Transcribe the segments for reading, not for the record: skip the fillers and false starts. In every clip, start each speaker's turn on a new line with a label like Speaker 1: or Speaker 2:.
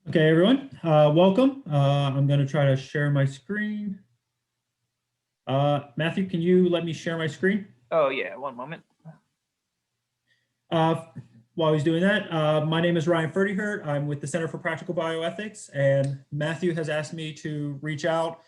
Speaker 1: Okay, everyone, welcome. I'm going to try to share my screen. Matthew, can you let me share my screen?
Speaker 2: Oh yeah, one moment.
Speaker 1: Uh, while he's doing that, my name is Ryan Pferdehirt. I'm with the Center for Practical Bioethics, and Matthew has asked me to reach out,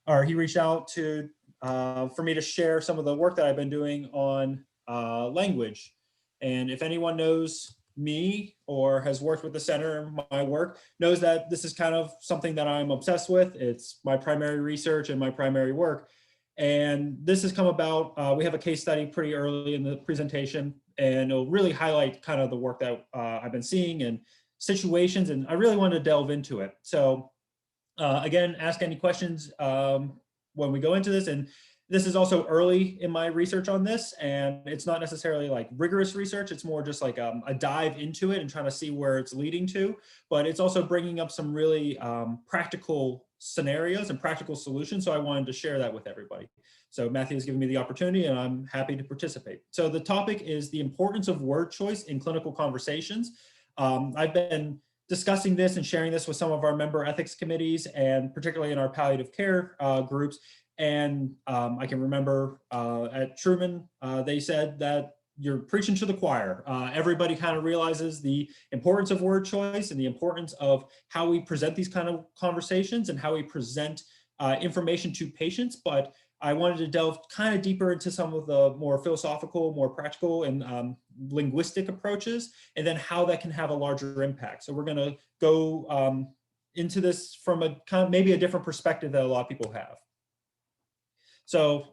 Speaker 1: or he reached out to for me to share some of the work that I've been doing on language. And if anyone knows me or has worked with the center, my work knows that this is kind of something that I'm obsessed with. It's my primary research and my primary work. And this has come about, we have a case study pretty early in the presentation, and it'll really highlight kind of the work that I've been seeing and situations, and I really wanted to delve into it. So again, ask any questions when we go into this. And this is also early in my research on this, and it's not necessarily like rigorous research. It's more just like a dive into it and trying to see where it's leading to. But it's also bringing up some really practical scenarios and practical solutions. So I wanted to share that with everybody. So Matthew has given me the opportunity, and I'm happy to participate. So the topic is the importance of word choice in clinical conversations. I've been discussing this and sharing this with some of our member ethics committees, and particularly in our palliative care groups. And I can remember at Truman, they said that you're preaching to the choir. Everybody kind of realizes the importance of word choice and the importance of how we present these kind of conversations and how we present information to patients. But I wanted to delve kind of deeper into some of the more philosophical, more practical and linguistic approaches, and then how that can have a larger impact. So we're going to go into this from a kind of maybe a different perspective that a lot of people have. So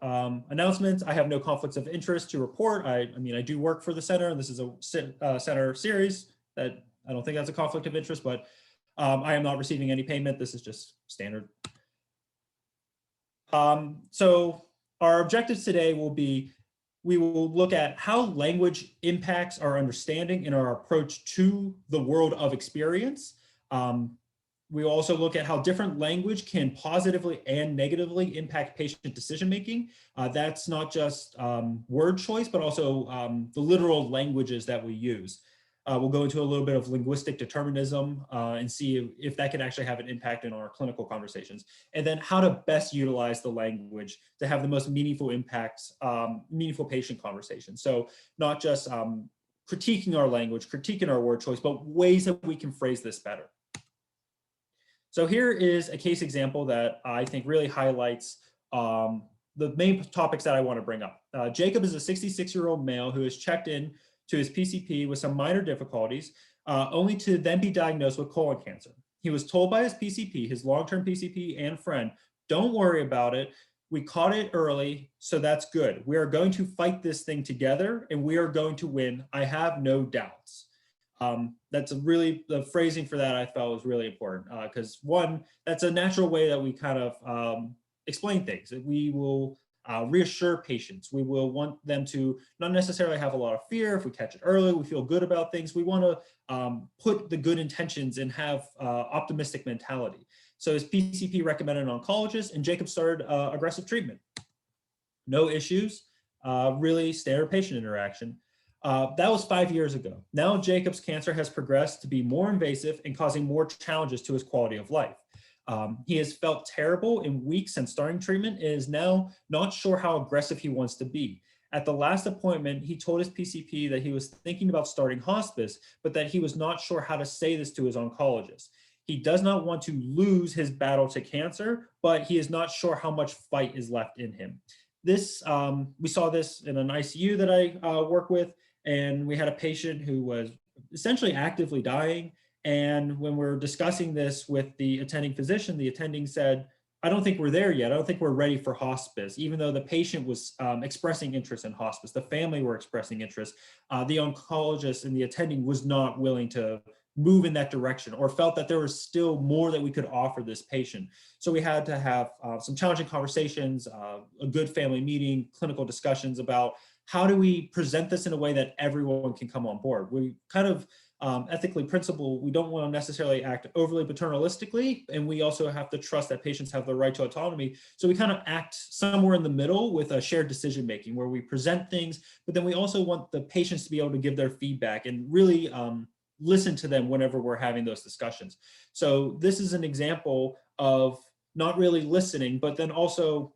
Speaker 1: announcements, I have no conflicts of interest to report. I mean, I do work for the center, and this is a center series that I don't think that's a conflict of interest, but I am not receiving any payment. This is just standard. So our objectives today will be, we will look at how language impacts our understanding and our approach to the world of experience. We will also look at how different language can positively and negatively impact patient decision-making. That's not just word choice, but also the literal languages that we use. We'll go into a little bit of linguistic determinism and see if that can actually have an impact in our clinical conversations. And then how to best utilize the language to have the most meaningful impacts, meaningful patient conversations. So not just critiquing our language, critiquing our word choice, but ways that we can phrase this better. So here is a case example that I think really highlights the main topics that I want to bring up. Jacob is a 66-year-old male who has checked in to his PCP with some minor difficulties, only to then be diagnosed with colon cancer. He was told by his PCP, his long-term PCP and friend, don't worry about it. We caught it early, so that's good. We are going to fight this thing together, and we are going to win. I have no doubts. That's really, the phrasing for that I felt was really important because one, that's a natural way that we kind of explain things. We will reassure patients. We will want them to not necessarily have a lot of fear. If we catch it early, we feel good about things. We want to put the good intentions and have optimistic mentality. So his PCP recommended an oncologist, and Jacob started aggressive treatment. No issues, really standard patient interaction. That was 5 years ago. Now Jacob's cancer has progressed to be more invasive and causing more challenges to his quality of life. He has felt terrible in weeks since starting treatment and is now not sure how aggressive he wants to be. At the last appointment, he told his PCP that he was thinking about starting hospice, but that he was not sure how to say this to his oncologist. He does not want to lose his battle to cancer, but he is not sure how much fight is left in him. This, we saw this in an ICU that I work with, and we had a patient who was essentially actively dying. And when we're discussing this with the attending physician, the attending said, I don't think we're there yet. I don't think we're ready for hospice, even though the patient was expressing interest in hospice. The family were expressing interest. The oncologist and the attending was not willing to move in that direction or felt that there was still more that we could offer this patient. So we had to have some challenging conversations, a good family meeting, clinical discussions about how do we present this in a way that everyone can come on board. We kind of ethically principled, we don't want to necessarily act overly paternalistically, and we also have to trust that patients have the right to autonomy. So we kind of act somewhere in the middle with a shared decision making where we present things, but then we also want the patients to be able to give their feedback and really listen to them whenever we're having those discussions. So this is an example of not really listening, but then also,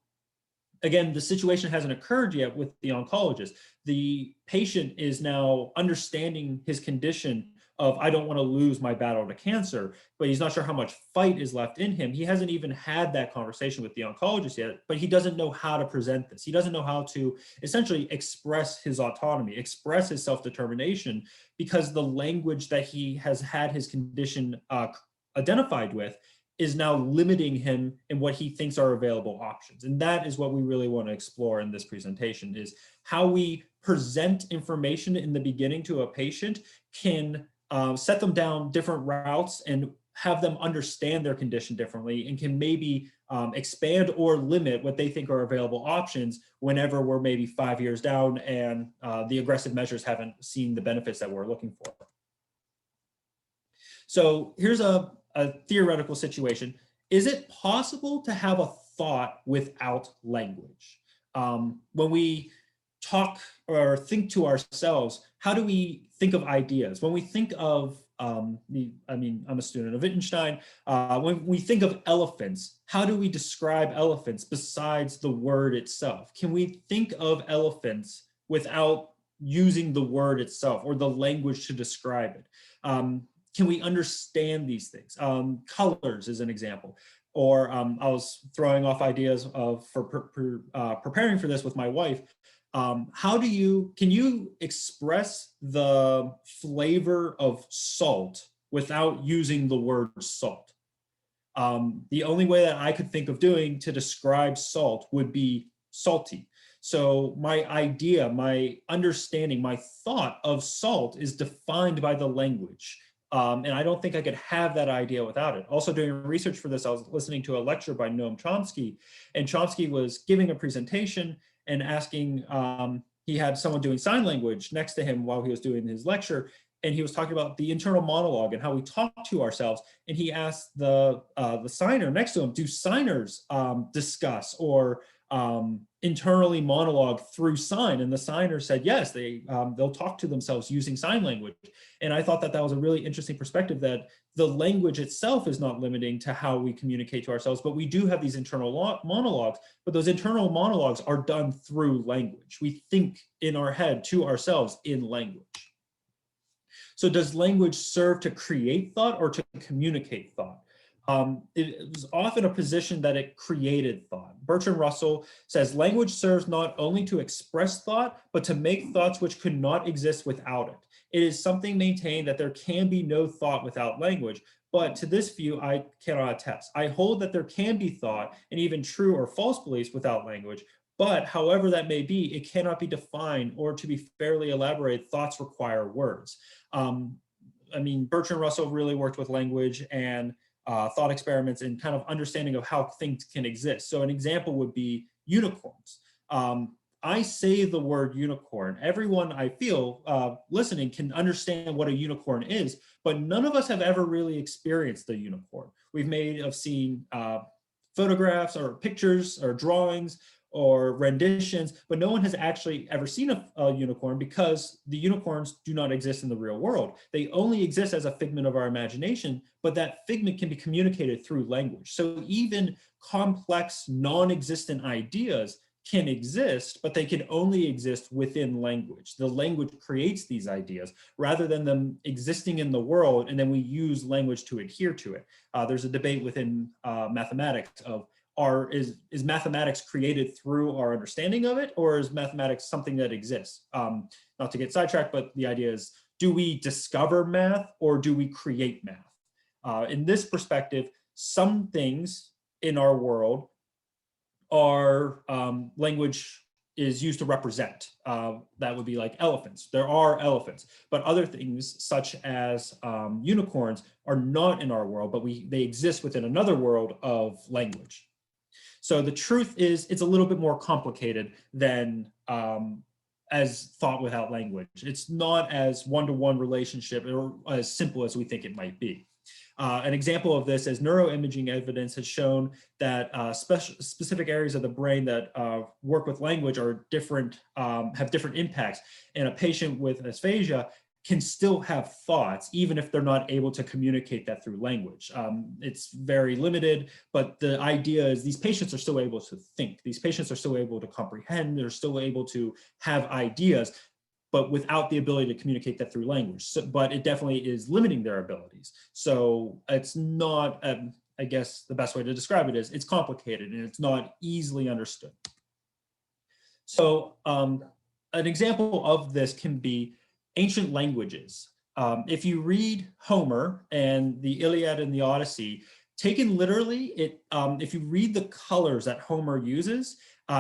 Speaker 1: again, the situation hasn't occurred yet with the oncologist. The patient is now understanding his condition of, I don't want to lose my battle to cancer, but he's not sure how much fight is left in him. He hasn't even had that conversation with the oncologist yet, but he doesn't know how to present this. He doesn't know how to essentially express his autonomy, express his self-determination, because the language that he has had his condition identified with is now limiting him in what he thinks are available options. And that is what we really want to explore in this presentation, is how we present information in the beginning to a patient can set them down different routes and have them understand their condition differently, and can maybe expand or limit what they think are available options whenever we're maybe 5 years down and the aggressive measures haven't seen the benefits that we're looking for. So here's a theoretical situation. Is it possible to have a thought without language? When we talk or think to ourselves, how do we think of ideas? When we think of, I'm a student of Wittgenstein, when we think of elephants, how do we describe elephants besides the word itself? Can we think of elephants without using the word itself or the language to describe it? Can we understand these things? Colors is an example. Or I was throwing off ideas preparing for this with my wife. Can you express the flavor of salt without using the word salt? The only way that I could think of doing to describe salt would be salty. So my idea, my understanding, my thought of salt is defined by the language. And I don't think I could have that idea without it. Also, doing research for this, I was listening to a lecture by Noam Chomsky, and Chomsky was giving a presentation and asking, he had someone doing sign language next to him while he was doing his lecture, and he was talking about the internal monologue and how we talk to ourselves. And he asked the signer next to him, do signers discuss or internally monologue through sign? And the signer said, yes, they'll talk to themselves using sign language. And I thought that that was a really interesting perspective, that the language itself is not limiting to how we communicate to ourselves, but we do have these internal monologues, but those internal monologues are done through language. We think in our head to ourselves in language. So does language serve to create thought or to communicate thought? It was often a position that it created thought. Bertrand Russell says, language serves not only to express thought, but to make thoughts which could not exist without it. It is something maintained that there can be no thought without language, but to this view, I cannot attest. I hold that there can be thought and even true or false beliefs without language, but however that may be, it cannot be defined, or to be fairly elaborated, thoughts require words. Bertrand Russell really worked with language and thought experiments and kind of understanding of how things can exist. So an example would be unicorns. I say the word unicorn. Everyone, I feel, listening can understand what a unicorn is, but none of us have ever really experienced the unicorn. We've seen photographs or pictures or drawings or renditions, but no one has actually ever seen a unicorn, because the unicorns do not exist in the real world. They only exist as a figment of our imagination, but that figment can be communicated through language. So even complex, non-existent ideas can exist, but they can only exist within language. The language creates these ideas rather than them existing in the world, and then we use language to adhere to it. There's a debate within mathematics of, is mathematics created through our understanding of it, or is mathematics something that exists? Not to get sidetracked, but the idea is, do we discover math or do we create math? In this perspective, some things in our world are language is used to represent. That would be like elephants. There are elephants, but other things such as unicorns are not in our world, but they exist within another world of language. So the truth is, it's a little bit more complicated than as thought without language. It's not as one-to-one relationship or as simple as we think it might be. An example of this is neuroimaging evidence has shown that specific areas of the brain that work with language are different, have different impacts. In a patient with aphasia, can still have thoughts, even if they're not able to communicate that through language. It's very limited, but the idea is these patients are still able to think. These patients are still able to comprehend. They're still able to have ideas, but without the ability to communicate that through language. So, but it definitely is limiting their abilities. So it's not, I guess the best way to describe it is it's complicated and it's not easily understood. So an example of this can be ancient languages. If you read Homer and the Iliad and the Odyssey, taken literally, if you read the colors that Homer uses,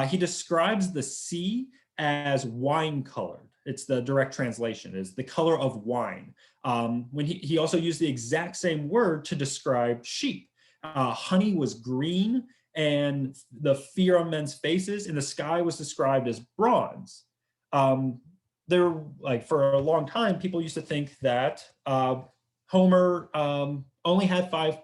Speaker 1: he describes the sea as wine colored. It's the direct translation, is the color of wine. When he also used the exact same word to describe sheep. Honey was green, and the fear on men's faces in the sky was described as bronze. There, like for a long time, people used to think that Homer only had 5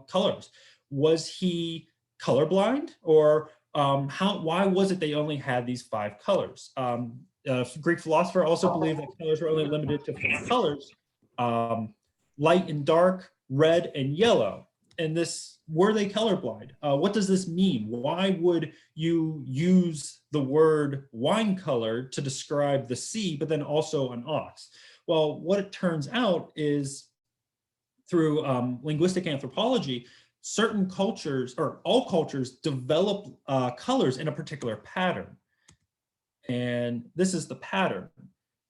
Speaker 1: colors. Was he colorblind, or why was it they only had these 5 colors? A Greek philosopher also believed that colors were only limited to 4 colors: light and dark, red and yellow. And this, were they colorblind? What does this mean? Why would you use the word wine color to describe the sea, but then also an ox? Well, what it turns out is through linguistic anthropology, certain cultures, or all cultures, develop colors in a particular pattern. And this is the pattern.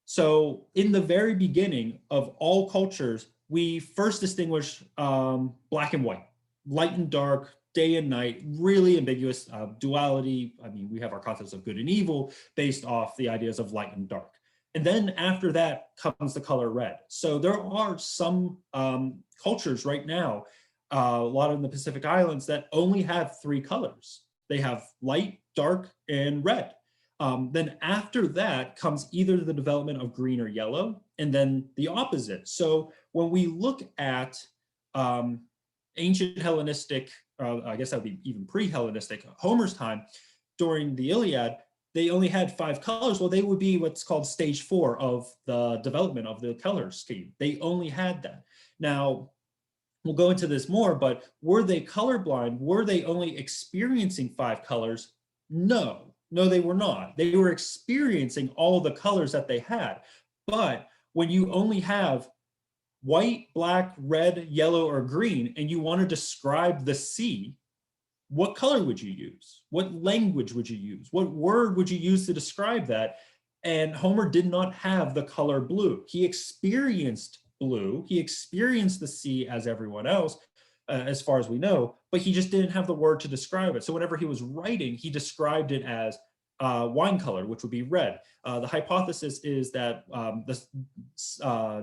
Speaker 1: So in the very beginning of all cultures, we first distinguish black and white, light and dark, day and night, really ambiguous duality. I mean, we have our concepts of good and evil based off the ideas of light and dark. And then after that comes the color red. So there are some cultures right now, a lot in the Pacific Islands, that only have 3 colors. They have light, dark, and red. Then after that comes either the development of green or yellow, and then the opposite. So when we look at ancient Hellenistic, I guess that would be even pre-Hellenistic, Homer's time, during the Iliad, they only had 5 colors. Well, they would be what's called stage 4 of the development of the color scheme. They only had that. Now, we'll go into this more, but were they colorblind? Were they only experiencing 5 colors? No. No, they were not. They were experiencing all the colors that they had. But when you only have white, black, red, yellow, or green, and you want to describe the sea, what color would you use? What language would you use? What word would you use to describe that? And Homer did not have the color blue. He experienced blue. He experienced the sea as everyone else, as far as we know, but he just didn't have the word to describe it. So whenever he was writing, he described it as wine color, which would be red. The hypothesis is that this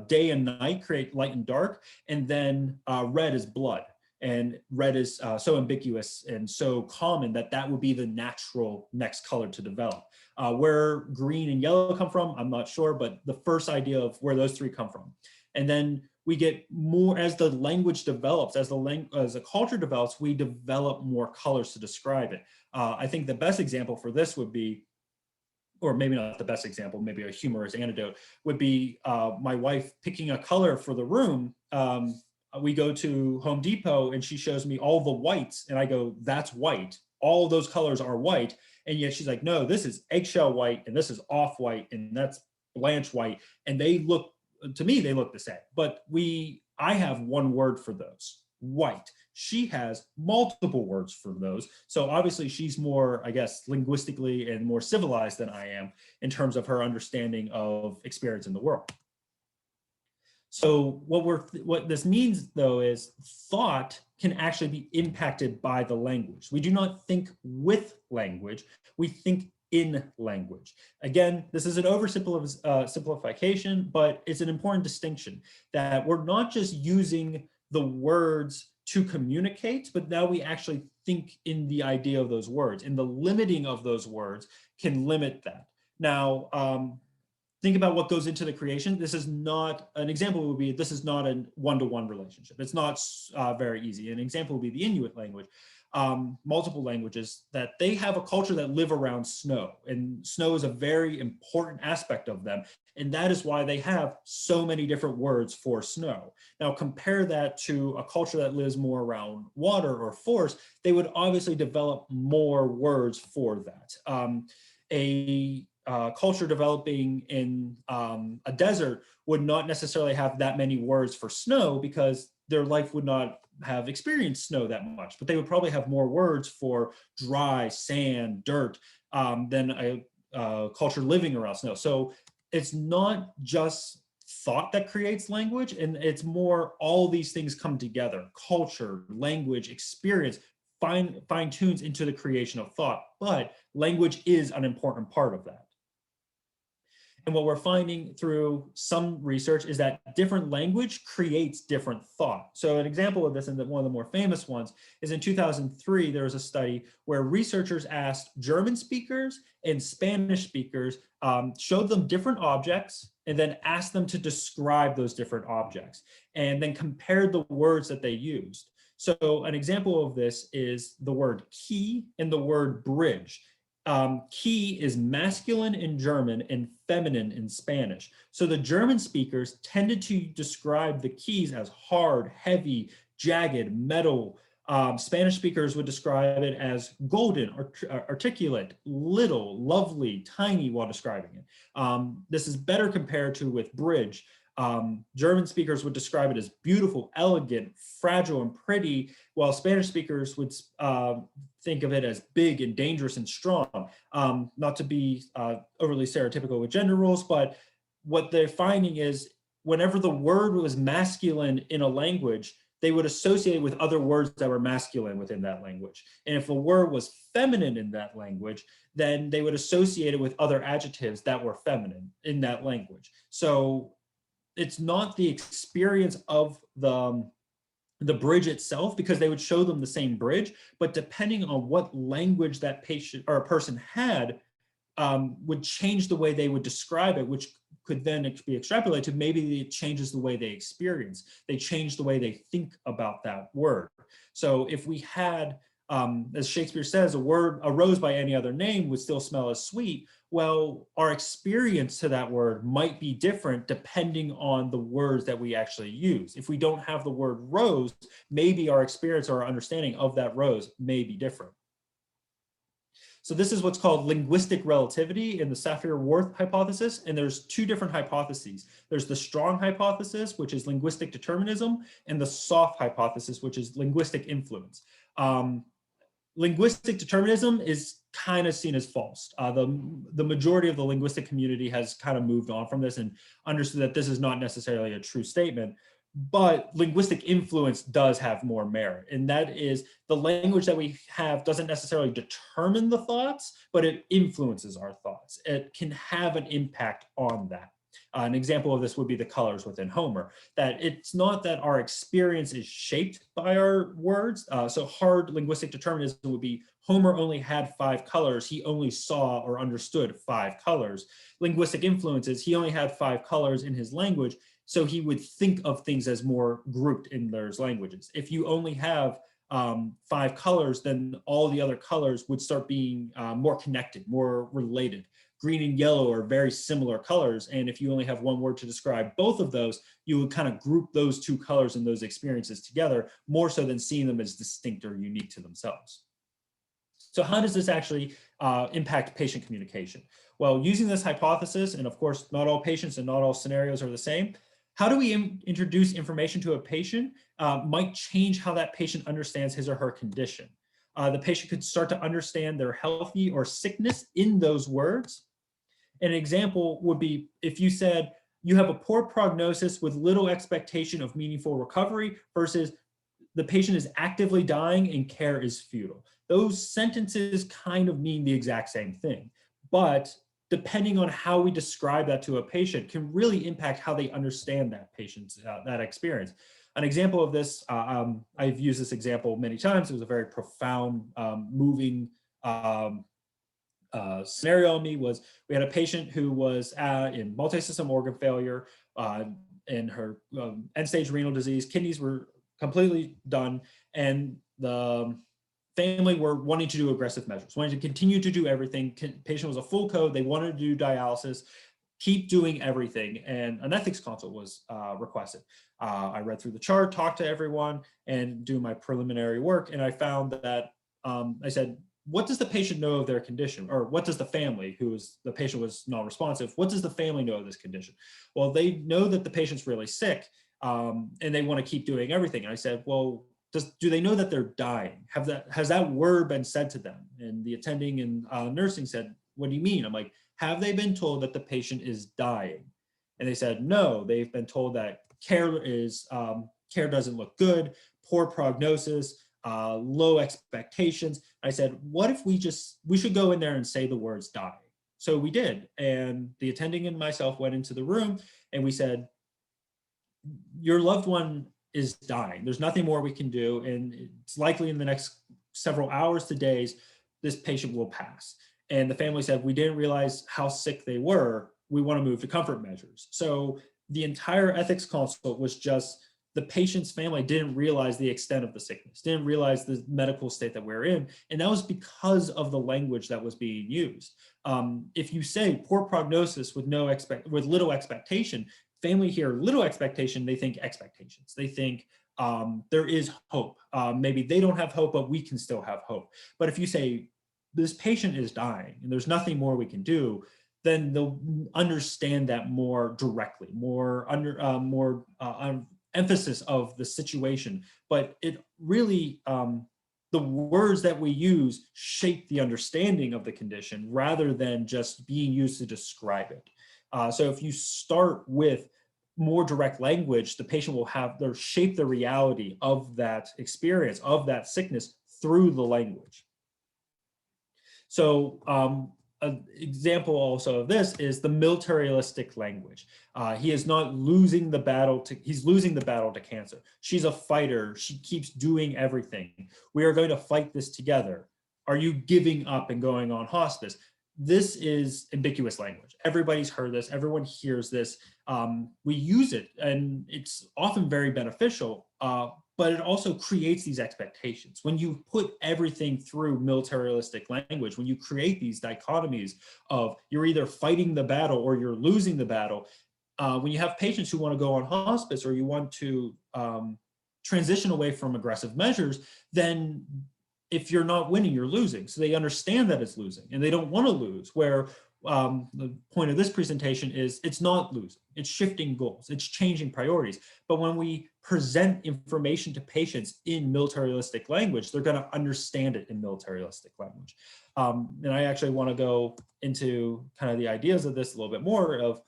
Speaker 1: day and night create light and dark, and then red is blood. And red is so ambiguous and so common that that would be the natural next color to develop. Where green and yellow come from, I'm not sure, but the first idea of where those 3 come from. And then we get more, as the language develops, as the culture develops, we develop more colors to describe it. I think the best example for this would be, or maybe not the best example, maybe a humorous anecdote, would be my wife picking a color for the room. We go to Home Depot and she shows me all the whites and I go, that's white. All those colors are white. And yet she's like, no, this is eggshell white and this is off white and that's blanche white. And they look, to me, they look the same. But I have one word for those, white. She has multiple words for those. So obviously she's more, I guess, linguistically and more civilized than I am in terms of her understanding of experience in the world. So what this means, though, is thought can actually be impacted by the language. We do not think with language, we think in language. Again, this is an oversimplification, but it's an important distinction that we're not just using the words to communicate, but now we actually think in the idea of those words, and the limiting of those words can limit that. Now, think about what goes into the creation. This is not, an example would be, this is not a one-to-one relationship. It's not very easy. An example would be the Inuit language. Multiple languages, that they have a culture that live around snow, and snow is a very important aspect of them. And that is why they have so many different words for snow. Now compare that to a culture that lives more around water or forest, they would obviously develop more words for that. A culture developing in a desert would not necessarily have that many words for snow because their life would not have experienced snow that much, but they would probably have more words for dry, sand, dirt than a culture living around snow. So it's not just thought that creates language, and it's more all these things come together: culture, language, experience, fine tunes into the creation of thought. But language is an important part of that. And what we're finding through some research is that different language creates different thought. So an example of this, and one of the more famous ones, is in 2003, there was a study where researchers asked German speakers and Spanish speakers, showed them different objects, and then asked them to describe those different objects, and then compared the words that they used. So an example of this is the word key and the word bridge. Key is masculine in German and feminine in Spanish. So the German speakers tended to describe the keys as hard, heavy, jagged, metal. Spanish speakers would describe it as golden, articulate, little, lovely, tiny while describing it. This is better compared to with bridge. German speakers would describe it as beautiful, elegant, fragile, and pretty, while Spanish speakers would think of it as big and dangerous and strong. Not to be overly stereotypical with gender roles, but what they're finding is whenever the word was masculine in a language, they would associate it with other words that were masculine within that language. And if a word was feminine in that language, then they would associate it with other adjectives that were feminine in that language. So it's not the experience of the bridge itself, because they would show them the same bridge, but depending on what language that patient or a person had, would change the way they would describe it, which could then be extrapolated to maybe it changes the way they experience. They change the way they think about that word. So if we had, as Shakespeare says, a rose by any other name would still smell as sweet. Well, our experience to that word might be different depending on the words that we actually use. If we don't have the word rose, maybe our experience or our understanding of that rose may be different. So this is what's called linguistic relativity in the Sapphire-Whorf hypothesis. And there's two different hypotheses. There's the strong hypothesis, which is linguistic determinism, and the soft hypothesis, which is linguistic influence. Linguistic determinism is kind of seen as false. The majority of the linguistic community has kind of moved on from this and understood that this is not necessarily a true statement. But linguistic influence does have more merit, and that is the language that we have doesn't necessarily determine the thoughts, but it influences our thoughts. It can have an impact on that. An example of this would be the colors within Homer, that it's not that our experience is shaped by our words. So hard linguistic determinism would be Homer only had 5 colors. He only saw or understood 5 colors. Linguistic influences, he only had 5 colors in his language. So he would think of things as more grouped in those languages. If you only have 5 colors, then all the other colors would start being more connected, more related. Green and yellow are very similar colors. And if you only have one word to describe both of those, you would kind of group those 2 colors and those experiences together more so than seeing them as distinct or unique to themselves. So how does this actually impact patient communication? Well, using this hypothesis, and of course, not all patients and not all scenarios are the same, how do we introduce information to a patient might change how that patient understands his or her condition. The patient could start to understand their healthy or sickness in those words. An example would be if you said, you have a poor prognosis with little expectation of meaningful recovery versus the patient is actively dying and care is futile. Those sentences kind of mean the exact same thing, but depending on how we describe that to a patient can really impact how they understand that patient's that experience. An example of this, I've used this example many times. It was a very profound, moving scenario on me was we had a patient who was in multi-system organ failure, and her end-stage renal disease, kidneys were completely done, and the family were wanting to do aggressive measures, wanting to continue to do everything. Patient was a full code. They wanted to do dialysis, keep doing everything, and an ethics consult was requested. I read through the chart, talked to everyone, and do my preliminary work, and I found that I said, what does the patient know of their condition? Or what does the family, the patient was non-responsive, what does the family know of this condition? Well, they know that the patient's really sick, and they want to keep doing everything. And I said, well, do they know that they're dying? Has that word been said to them? And the attending and nursing said, what do you mean? I'm like, have they been told that the patient is dying? And they said, no, they've been told that care doesn't look good, poor prognosis, low expectations. I said, what if we should go in there and say the words die? So we did. And the attending and myself went into the room and we said, your loved one is dying. There's nothing more we can do. And it's likely in the next several hours to days, this patient will pass. And the family said, we didn't realize how sick they were. We want to move to comfort measures. So the entire ethics consult was just the patient's family didn't realize the extent of the sickness, didn't realize the medical state that we're in. And that was because of the language that was being used. If you say poor prognosis with little expectation, family hear little expectation, they think expectations. They think there is hope. Maybe they don't have hope, but we can still have hope. But if you say this patient is dying and there's nothing more we can do, then they'll understand that more directly, more emphasis of the situation. But it really, the words that we use shape the understanding of the condition rather than just being used to describe it. So if you start with more direct language, the patient will shape the reality of that experience, of that sickness through the language. So an example also of this is the militaristic language. He is not losing the battle he's losing the battle to cancer. She's a fighter. She keeps doing everything. We are going to fight this together. Are you giving up and going on hospice? This is ambiguous language. Everybody's heard this. Everyone hears this. We use it, and it's often very beneficial, but it also creates these expectations. When you put everything through militaristic language, when you create these dichotomies of you're either fighting the battle or you're losing the battle, when you have patients who want to go on hospice or you want to transition away from aggressive measures, then if you're not winning, you're losing. So they understand that it's losing and they don't want to lose, where the point of this presentation is it's not losing, it's shifting goals, it's changing priorities. But when we present information to patients in militaristic language, they're going to understand it in militaristic language. And I actually want to go into kind of the ideas of this a little bit more of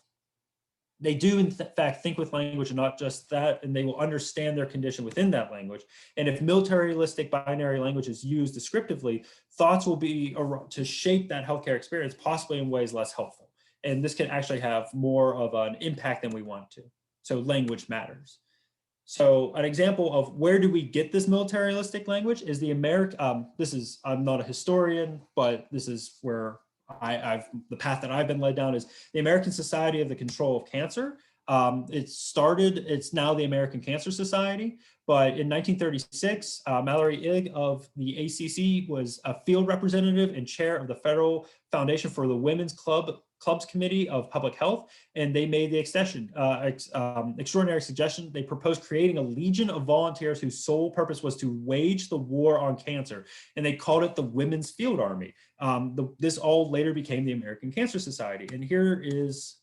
Speaker 1: they do in fact think with language and not just that, and they will understand their condition within that language. And if militaristic binary language is used descriptively, thoughts will be to shape that healthcare experience, possibly in ways less helpful. And this can actually have more of an impact than we want to. So language matters. So an example of where do we get this militaristic language is the I'm not a historian, but this is where the path that I've been led down is the American Society of the Control of Cancer. It's now the American Cancer Society, but in 1936, Mallory Ig of the ACC was a field representative and chair of the Federal Foundation for the Women's Clubs Committee of Public Health, and they made the extraordinary suggestion. They proposed creating a legion of volunteers whose sole purpose was to wage the war on cancer, and they called it the Women's Field Army. This all later became the American Cancer Society, and here is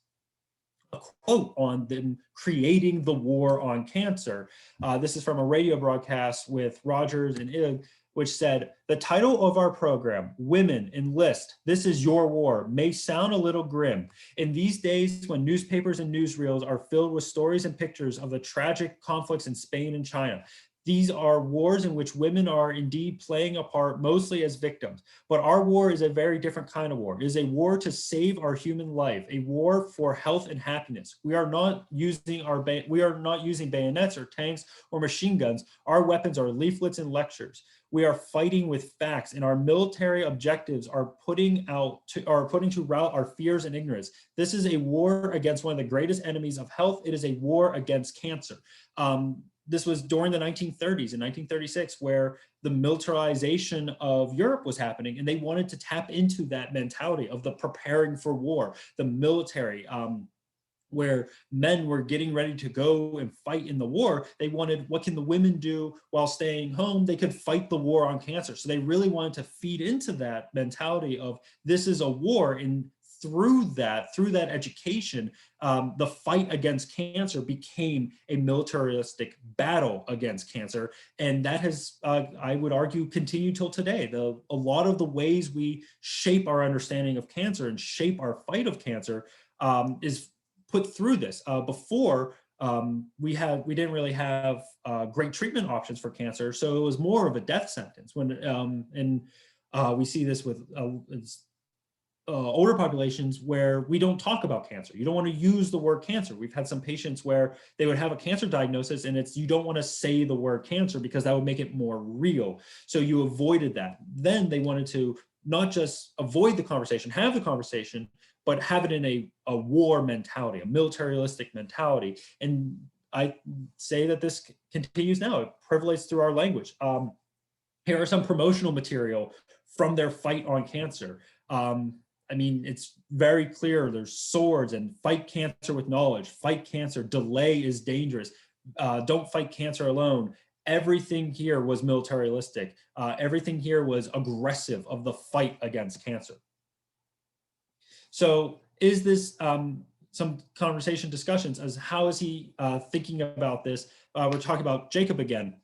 Speaker 1: a quote on them creating the war on cancer. This is from a radio broadcast with Rogers and Ig, which said, "The title of our program, Women Enlist, This is Your War, may sound a little grim. In these days when newspapers and newsreels are filled with stories and pictures of the tragic conflicts in Spain and China, These are wars in which women are indeed playing a part, mostly as victims. But our war is a very different kind of war. It is a war to save our human life, a war for health and happiness. We are not using bayonets or tanks or machine guns. Our weapons are leaflets and lectures. We are fighting with facts, and our military objectives are putting to rout our fears and ignorance. This is a war against one of the greatest enemies of health. It is a war against cancer. This was during the 1930s, in 1936, where the militarization of Europe was happening, and they wanted to tap into that mentality of the preparing for war, the military, where men were getting ready to go and fight in the war. They wanted, what can the women do while staying home? They could fight the war on cancer. So they really wanted to feed into that mentality of this is a war, and through that education, the fight against cancer became a militaristic battle against cancer. And that has, I would argue, continued till today. A lot of the ways we shape our understanding of cancer and shape our fight of cancer is put through this. Before, we didn't really have great treatment options for cancer, so it was more of a death sentence. We see this with older populations where we don't talk about cancer. You don't want to use the word cancer. We've had some patients where they would have a cancer diagnosis, and you don't want to say the word cancer because that would make it more real. So you avoided that. Then they wanted to not just avoid the conversation, have the conversation, but have it in a war mentality, a militaristic mentality. And I say that this continues now. It proliferates through our language. Here are some promotional material from their fight on cancer. I mean, it's very clear. There's swords and fight cancer with knowledge, fight cancer, delay is dangerous, don't fight cancer alone. Everything here was militaristic. Everything here was aggressive of the fight against cancer. So is this some conversation discussions as how is he thinking about this? We're talking about Jacob again.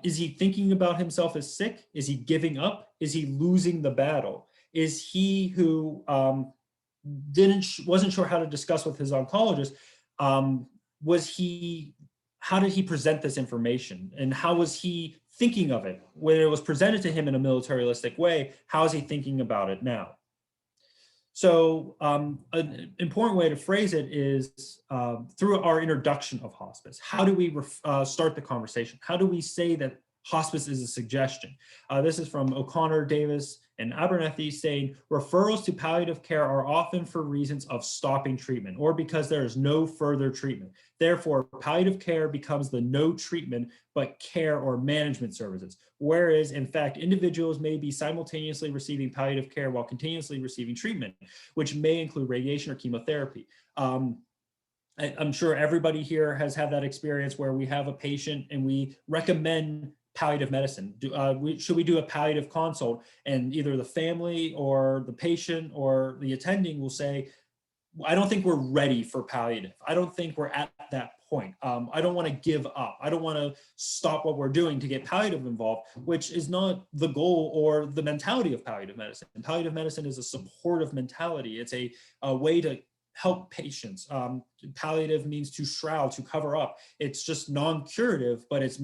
Speaker 1: Is he thinking about himself as sick? Is he giving up? Is he losing the battle? Is he who wasn't sure how to discuss with his oncologist? How did he present this information, and how was he thinking of it when it was presented to him in a militaristic way? How is he thinking about it now? So an important way to phrase it is through our introduction of hospice. How do we start the conversation? How do we say that hospice is a suggestion? This is from O'Connor, Davis, and Abernethy, saying referrals to palliative care are often for reasons of stopping treatment or because there is no further treatment. Therefore, palliative care becomes the no treatment but care or management services. Whereas, in fact, individuals may be simultaneously receiving palliative care while continuously receiving treatment, which may include radiation or chemotherapy. I'm sure everybody here has had that experience where we have a patient and we recommend palliative medicine. Should we do a palliative consult? And either the family or the patient or the attending will say, I don't think we're ready for palliative. I don't think we're at that point. I don't want to give up. I don't want to stop what we're doing to get palliative involved, which is not the goal or the mentality of palliative medicine. And palliative medicine is a supportive mentality. It's a way to help patients. Palliative means to shroud, to cover up. It's just non-curative, but it's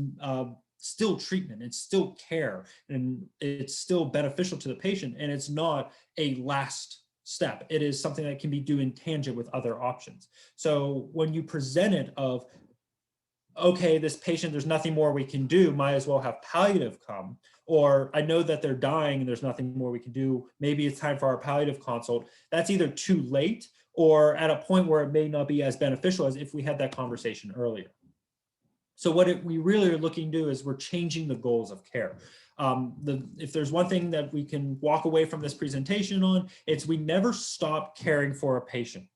Speaker 1: still treatment, it's still care, and it's still beneficial to the patient, and it's not a last step. It is something that can be done in tangent with other options. So when you present it of, okay, this patient, there's nothing more we can do, might as well have palliative come, or I know that they're dying and there's nothing more we can do, maybe it's time for our palliative consult, that's either too late or at a point where it may not be as beneficial as if we had that conversation earlier. So what we really are looking to do is we're changing the goals of care. If there's one thing that we can walk away from this presentation on, it's we never stop caring for a patient.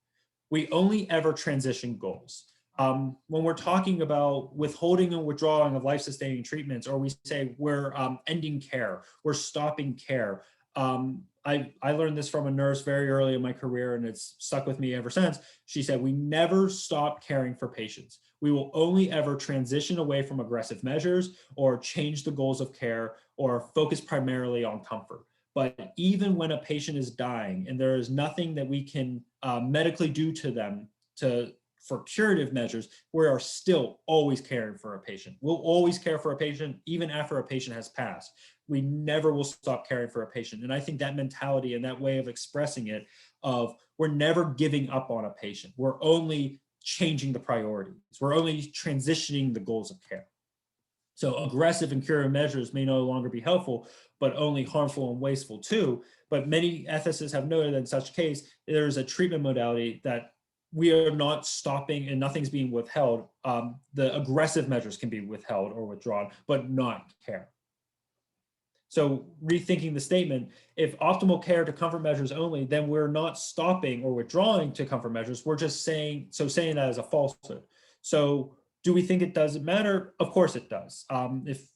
Speaker 1: We only ever transition goals. When we're talking about withholding and withdrawing of life-sustaining treatments, or we say we're ending care, we're stopping care. I learned this from a nurse very early in my career, and it's stuck with me ever since. She said, we never stop caring for patients. We will only ever transition away from aggressive measures or change the goals of care or focus primarily on comfort. But even when a patient is dying and there is nothing that we can medically do to them to for curative measures, we are still always caring for a patient. We'll always care for a patient even after a patient has passed. We never will stop caring for a patient. And I think that mentality and that way of expressing it of we're never giving up on a patient. We're only changing the priorities. We're only transitioning the goals of care. So aggressive and curative measures may no longer be helpful, but only harmful and wasteful too. But many ethicists have noted that in such case, there's a treatment modality that we are not stopping and nothing's being withheld. The aggressive measures can be withheld or withdrawn, but not care. So rethinking the statement, if optimal care to comfort measures only, then we're not stopping or withdrawing to comfort measures. We're just saying that is a falsehood. So do we think it doesn't matter? Of course it does. If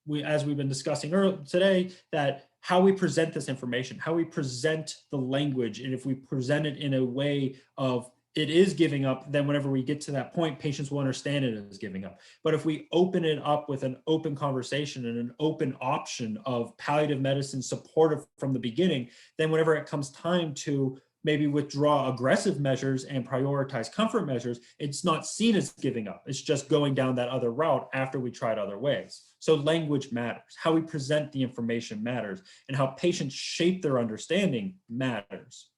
Speaker 1: we, as we've been discussing earlier today, that how we present this information, how we present the language, and if we present it in a way of it is giving up, then whenever we get to that point, patients will understand it as giving up. But if we open it up with an open conversation and an open option of palliative medicine supportive from the beginning, then whenever it comes time to maybe withdraw aggressive measures and prioritize comfort measures, it's not seen as giving up. It's just going down that other route after we tried other ways. So language matters. How we present the information matters, and how patients shape their understanding matters.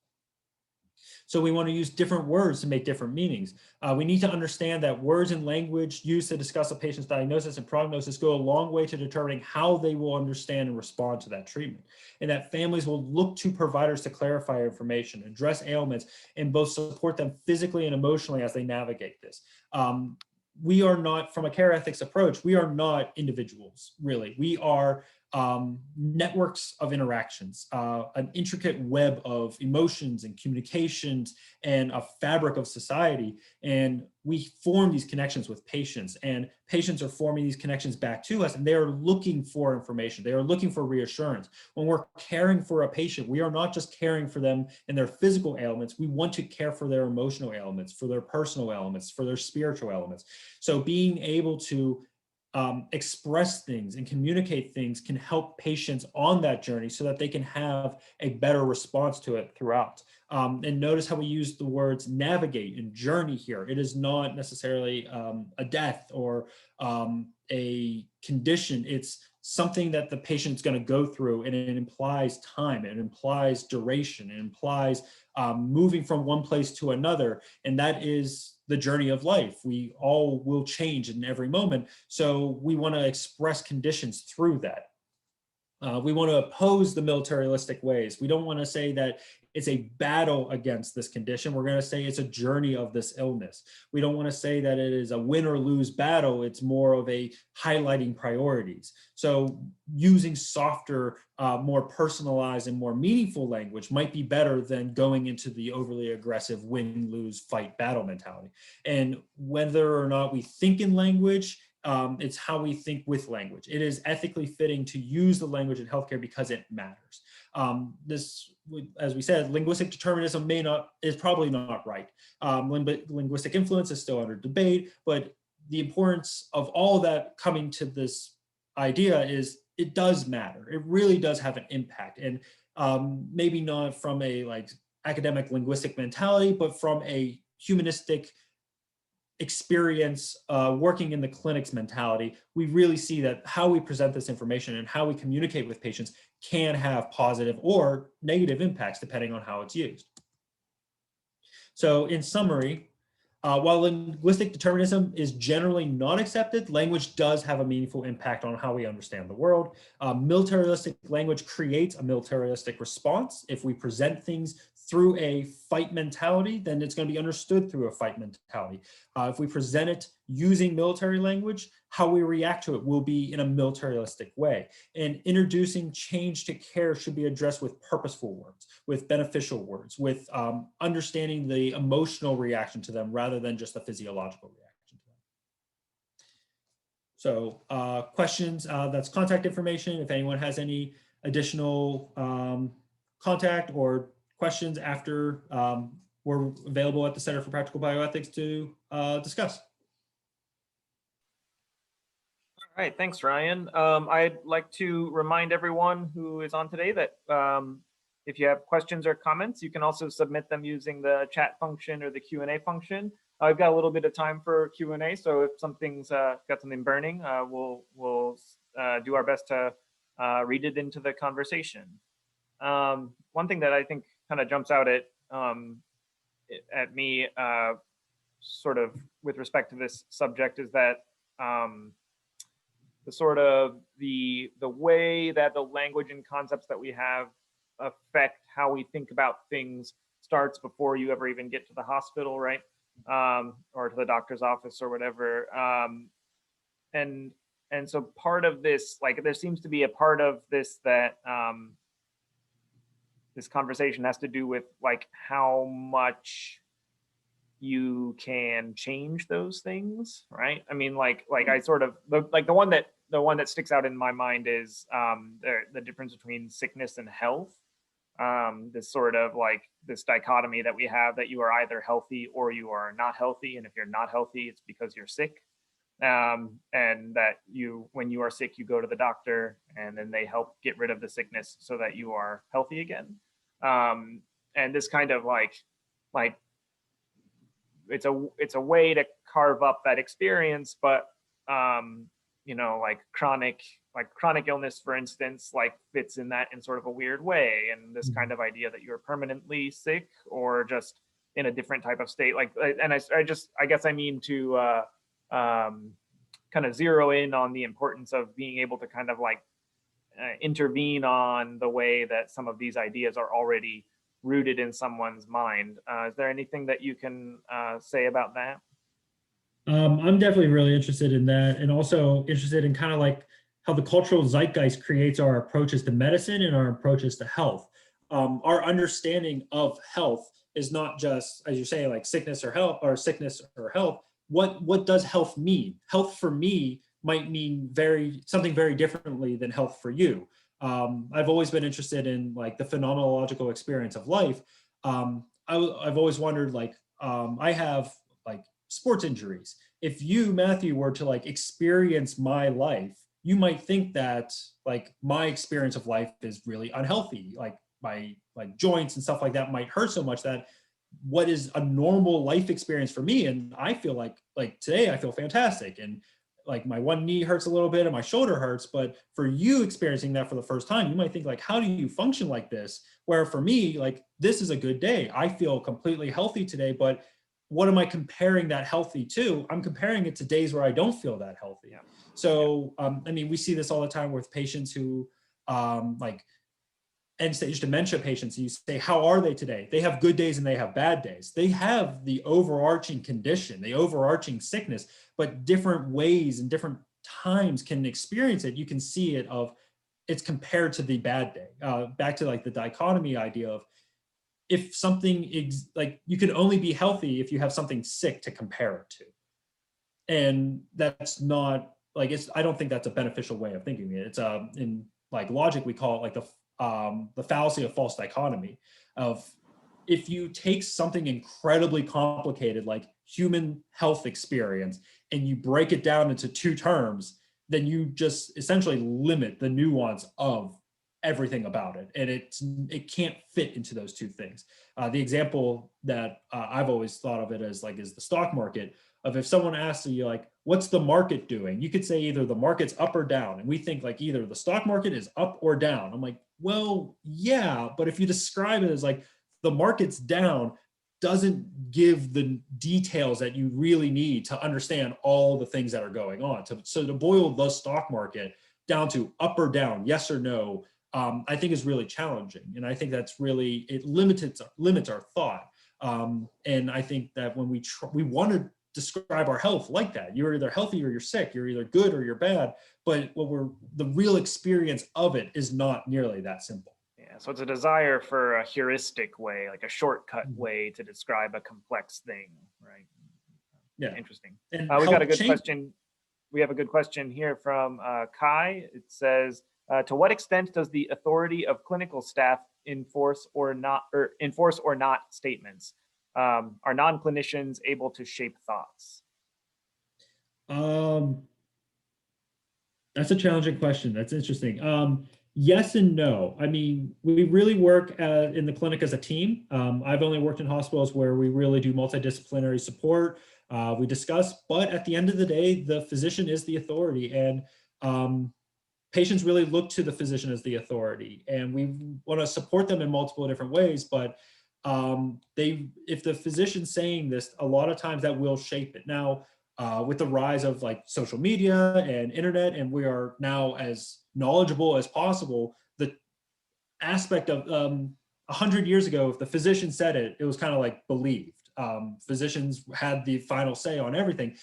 Speaker 1: So we want to use different words to make different meanings. We need to understand that words and language used to discuss a patient's diagnosis and prognosis go a long way to determining how they will understand and respond to that treatment. And that families will look to providers to clarify information, address ailments, and both support them physically and emotionally as they navigate this. We are not, from a care ethics approach, we are not individuals, really. We are networks of interactions, an intricate web of emotions and communications and a fabric of society. And we form these connections with patients, and patients are forming these connections back to us, and they are looking for information. They are looking for reassurance. When we're caring for a patient, we are not just caring for them and their physical ailments. We want to care for their emotional ailments, for their personal ailments, for their spiritual ailments. So being able to express things and communicate things can help patients on that journey so that they can have a better response to it throughout. And notice how we use the words navigate and journey here. It is not necessarily a death or a condition. It's something that the patient's going to go through, and it implies time, it implies duration, it implies moving from one place to another, and that is the journey of life. We all will change in every moment, so we want to express conditions through that. We want to oppose the militaristic ways. We don't want to say that it's a battle against this condition. We're going to say it's a journey of this illness. We don't want to say that it is a win or lose battle. It's more of a highlighting priorities. So using softer, more personalized and more meaningful language might be better than going into the overly aggressive win, lose, fight, battle mentality. And whether or not we think in language, it's how we think with language. It is ethically fitting to use the language in healthcare because it matters. This, as we said, linguistic determinism is probably not right. Linguistic influence is still under debate, but the importance of all that coming to this idea is it does matter. It really does have an impact, and maybe not from a academic linguistic mentality, but from a humanistic experience working in the clinics mentality. We really see that how we present this information and how we communicate with patients can have positive or negative impacts depending on how it's used. So in summary, while linguistic determinism is generally not accepted, language does have a meaningful impact on how we understand the world. Militaristic language creates a militaristic response. If we present things through a fight mentality, then it's going to be understood through a fight mentality. If we present it using military language, how we react to it will be in a militaristic way. And introducing change to care should be addressed with purposeful words, with beneficial words, with understanding the emotional reaction to them rather than just the physiological reaction to them. So questions, that's contact information. If anyone has any additional contact or questions after we're available at the Center for Practical Bioethics to discuss.
Speaker 2: All right, thanks, Ryan. I'd like to remind everyone who is on today that if you have questions or comments, you can also submit them using the chat function or the Q&A function. I've got a little bit of time for Q&A, so if something's got something burning, we'll do our best to read it into the conversation. One thing that I think kind of jumps out at me, sort of with respect to this subject, is that the sort of the way that the language and concepts that we have affect how we think about things starts before you ever even get to the hospital, right? Or to the doctor's office or whatever. And so part of this, like, there seems to be a part of this that this conversation has to do with like how much you can change those things, right? I mean, like I sort of the one that sticks out in my mind is the difference between sickness and health. This sort of like this dichotomy that we have, that you are either healthy or you are not healthy, and if you're not healthy, it's because you're sick. And that when you are sick, you go to the doctor, and then they help get rid of the sickness so that you are healthy again. And this kind of like it's a way to carve up that experience, but like chronic illness, for instance, like fits in that in sort of a weird way. And this kind of idea that you're permanently sick or just in a different type of state, like, and I guess I mean to kind of zero in on the importance of being able to kind of like intervene on the way that some of these ideas are already rooted in someone's mind. Is there anything that you can say about that?
Speaker 1: I'm definitely really interested in that, and also interested in kind of like how the cultural zeitgeist creates our approaches to medicine and our approaches to health. Our understanding of health is not just, as you say, like sickness or health. What does health mean? Health for me might mean something very differently than health for you. I've always been interested in like the phenomenological experience of life. I've always wondered, like, I have like sports injuries. If you, Matthew, were to like experience my life, you might think that like my experience of life is really unhealthy. Like my like joints and stuff like that might hurt so much that what is a normal life experience for me, and I feel like today I feel fantastic, and like my one knee hurts a little bit and my shoulder hurts, but for you experiencing that for the first time, you might think like, how do you function like this? Where for me, like, this is a good day. I feel completely healthy today, but what am I comparing that healthy to? I'm comparing it to days where I don't feel that healthy.
Speaker 2: Yeah.
Speaker 1: So, I mean, we see this all the time with patients who like end-stage dementia patients. You say, how are they today? They have good days and they have bad days. They have the overarching condition, the overarching sickness, but different ways and different times can experience it. You can see it it's compared to the bad day. Back to like the dichotomy idea of, if something is like, you can only be healthy if you have something sick to compare it to. And that's not like, I don't think that's a beneficial way of thinking it. It's in like logic, we call it like the fallacy of false dichotomy, of if you take something incredibly complicated like human health experience and you break it down into two terms, then you just essentially limit the nuance of everything about it, and it can't fit into those two things. The example that I've always thought of it as like is the stock market. Of if someone asks you like, what's the market doing? You could say either the market's up or down, and we think like either the stock market is up or down. I'm like, well, yeah, but if you describe it as like the market's down, doesn't give the details that you really need to understand all the things that are going on. So to boil the stock market down to up or down, yes or no, I think is really challenging. And I think that's really, it limits our thought. And I think that when we want to describe our health like that, you're either healthy or you're sick, you're either good or you're bad, but the real experience of it is not nearly that simple.
Speaker 2: Yeah, so it's a desire for a heuristic way, like a shortcut way to describe a complex thing, right?
Speaker 1: Yeah.
Speaker 2: Interesting.
Speaker 1: And
Speaker 2: We've got a good question. We have a good question here from Kai. It says, to what extent does the authority of clinical staff enforce or not statements? Are non-clinicians able to shape thoughts?
Speaker 1: That's a challenging question. That's interesting. Yes and no. I mean, we really work in the clinic as a team. I've only worked in hospitals where we really do multidisciplinary support. We discuss, but at the end of the day, the physician is the authority, and patients really look to the physician as the authority, and we want to support them in multiple different ways. But if the physician's saying this, a lot of times that will shape it. Now, with the rise of like social media and internet, and we are now as knowledgeable as possible, the aspect of 100 years ago, if the physician said it, it was kind of like believed. Physicians had the final say on everything.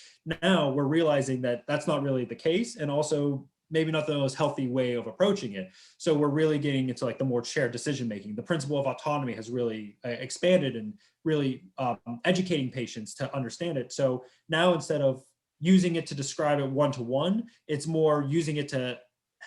Speaker 1: Now we're realizing that that's not really the case, and also maybe not the most healthy way of approaching it. So we're really getting into like the more shared decision making. The principle of autonomy has really expanded, and really educating patients to understand it. So now, instead of using it to describe it one-to-one, it's more using it to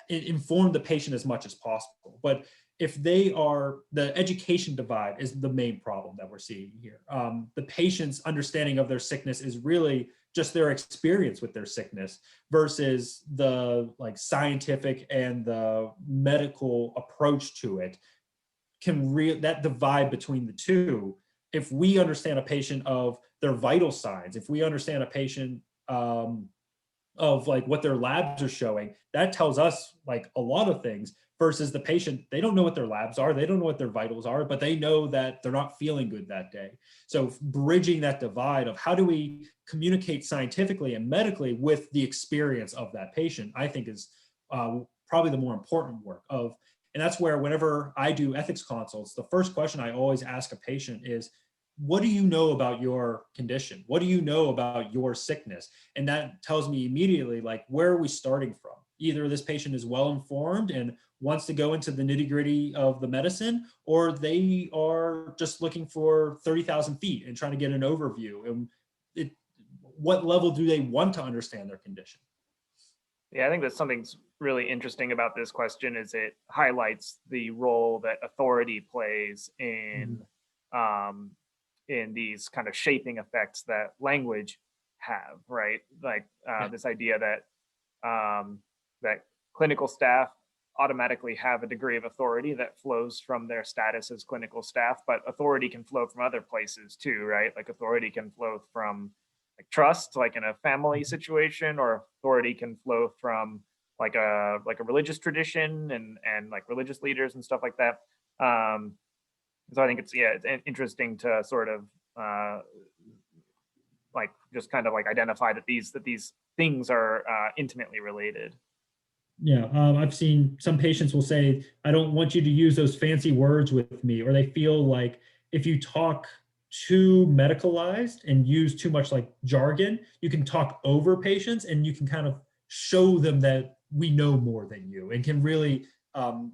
Speaker 1: inform the patient as much as possible. But if they are, the education divide is the main problem that we're seeing here. The patient's understanding of their sickness is really just their experience with their sickness versus the like scientific and the medical approach to it. That divide between the two, if we understand a patient of their vital signs, if we understand a patient of like what their labs are showing, that tells us like a lot of things, versus the patient, they don't know what their labs are, they don't know what their vitals are, but they know that they're not feeling good that day. So bridging that divide of how do we communicate scientifically and medically with the experience of that patient, I think is probably the more important work of. And that's where, whenever I do ethics consults, the first question I always ask a patient is, what do you know about your condition? What do you know about your sickness? And that tells me immediately, like, where are we starting from? Either this patient is well informed and wants to go into the nitty gritty of the medicine, or they are just looking for 30,000 feet and trying to get an overview. And what level do they want to understand their condition?
Speaker 2: Yeah, I think that something's really interesting about this question is it highlights the role that authority plays in these kind of shaping effects that language have, right? Like this idea that that clinical staff automatically have a degree of authority that flows from their status as clinical staff, but authority can flow from other places too, right? Like authority can flow from like trust, like in a family situation, or authority can flow from like a religious tradition and like religious leaders and stuff like that. So I think it's it's interesting to sort of like just kind of like identify that these things are intimately related.
Speaker 1: Yeah, I've seen some patients will say, I don't want you to use those fancy words with me, or they feel like if you talk too medicalized and use too much like jargon, you can talk over patients and you can kind of show them that we know more than you, and can really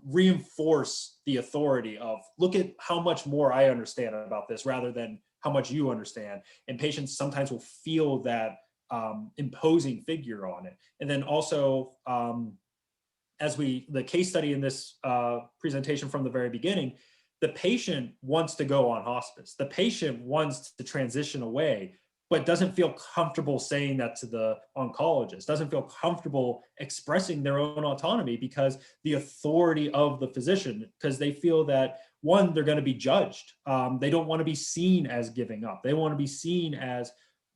Speaker 1: reinforce the authority of, look at how much more I understand about this rather than how much you understand. And patients sometimes will feel that imposing figure on it. And then also, as the case study in this presentation from the very beginning, the patient wants to go on hospice. The patient wants to transition away, but doesn't feel comfortable saying that to the oncologist, doesn't feel comfortable expressing their own autonomy because the authority of the physician, because they feel that, one, they're going to be judged. They don't want to be seen as giving up. They want to be seen as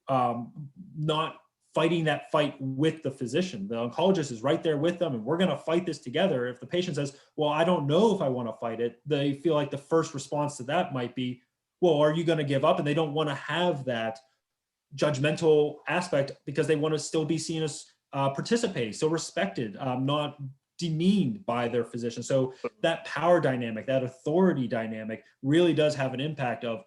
Speaker 1: not fighting that fight with the physician. The oncologist is right there with them, and we're going to fight this together. If the patient says, well, I don't know if I want to fight it, they feel like the first response to that might be, well, are you going to give up? And they don't want to have that judgmental aspect, because they want to still be seen as participating, so respected, not demeaned by their physician. So that power dynamic, that authority dynamic really does have an impact of,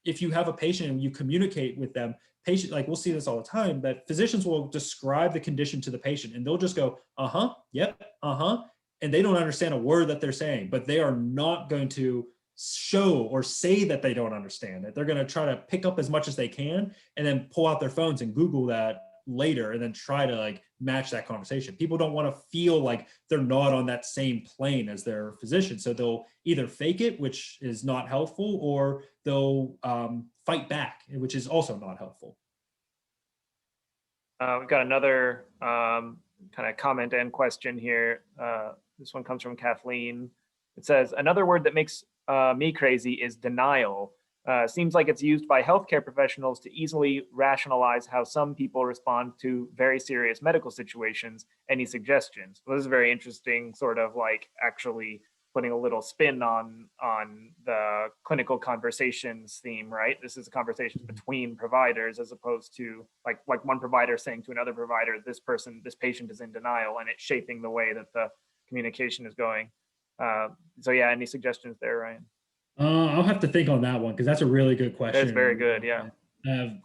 Speaker 1: if you have a patient and you communicate with them, patient, like we'll see this all the time, that physicians will describe the condition to the patient and they'll just go, uh-huh, yep, uh-huh. And they don't understand a word that they're saying, but they are not going to show or say that they don't understand it. They're going to try to pick up as much as they can and then pull out their phones and Google that later and then try to like match that conversation. People don't want to feel like they're not on that same plane as their physician. So they'll either fake it, which is not helpful, or they'll fight back, which is also not helpful.
Speaker 2: We've got another kind of comment and question here. This one comes from Kathleen. It says, another word that makes me crazy is denial. Seems like it's used by healthcare professionals to easily rationalize how some people respond to very serious medical situations. Any suggestions? Well, this is very interesting, sort of like actually putting a little spin on the clinical conversations theme, right? This is a conversation between providers as opposed to like one provider saying to another provider, this patient is in denial, and it's shaping the way that the communication is going. So yeah, any suggestions there, Ryan?
Speaker 1: I'll have to think on that one because that's a really good question.
Speaker 2: That's very good, yeah.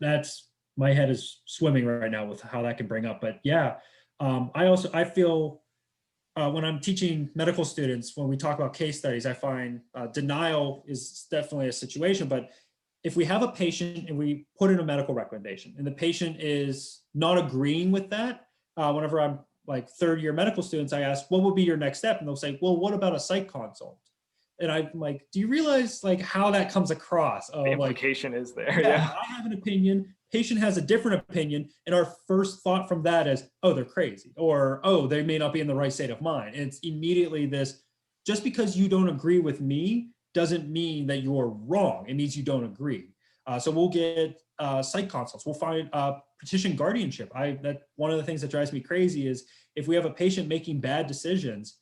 Speaker 1: That's, my head is swimming right now with how that can bring up. But yeah, I feel when I'm teaching medical students, when we talk about case studies, I find denial is definitely a situation. But if we have a patient and we put in a medical recommendation and the patient is not agreeing with that, whenever I'm like third-year medical students, I ask, what would be your next step? And they'll say, well, what about a psych consult? And I'm like, do you realize like how that comes across?
Speaker 2: The implication is there.
Speaker 1: Yeah, I have an opinion, patient has a different opinion, and our first thought from that is, oh, they're crazy, or oh, they may not be in the right state of mind. And it's immediately this, just because you don't agree with me doesn't mean that you're wrong. It means you don't agree. So we'll get psych consults. We'll find petition guardianship. That one of the things that drives me crazy is if we have a patient making bad decisions,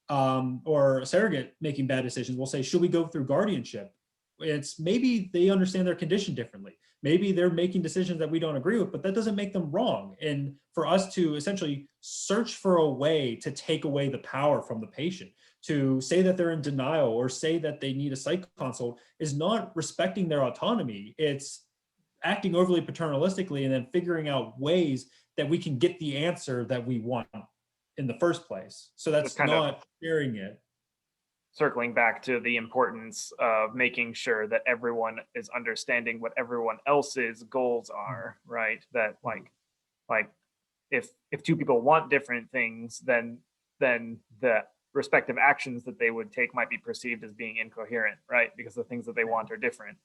Speaker 1: or a surrogate making bad decisions, we'll say, should we go through guardianship? It's maybe they understand their condition differently. Maybe they're making decisions that we don't agree with, but that doesn't make them wrong. And for us to essentially search for a way to take away the power from the patient, to say that they're in denial or say that they need a psych consult is not respecting their autonomy. It's acting overly paternalistically and then figuring out ways that we can get the answer that we want in the first place. So that's not sharing it.
Speaker 2: Circling back to the importance of making sure that everyone is understanding what everyone else's goals are, right? That like if two people want different things, then the respective actions that they would take might be perceived as being incoherent, right? Because the things that they want are different.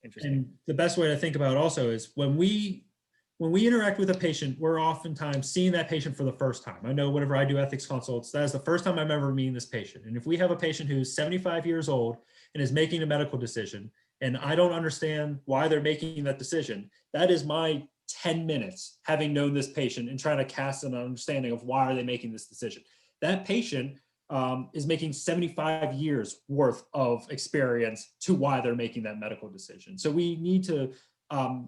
Speaker 2: Interesting.
Speaker 1: And the best way to think about it also is when we interact with a patient, we're oftentimes seeing that patient for the first time. I know whenever I do ethics consults, that is the first time I'm ever meeting this patient. And if we have a patient who's 75 years old and is making a medical decision, and I don't understand why they're making that decision, that is my 10 minutes having known this patient and trying to cast an understanding of why are they making this decision. That patient is making 75 years worth of experience to why they're making that medical decision. So we need to,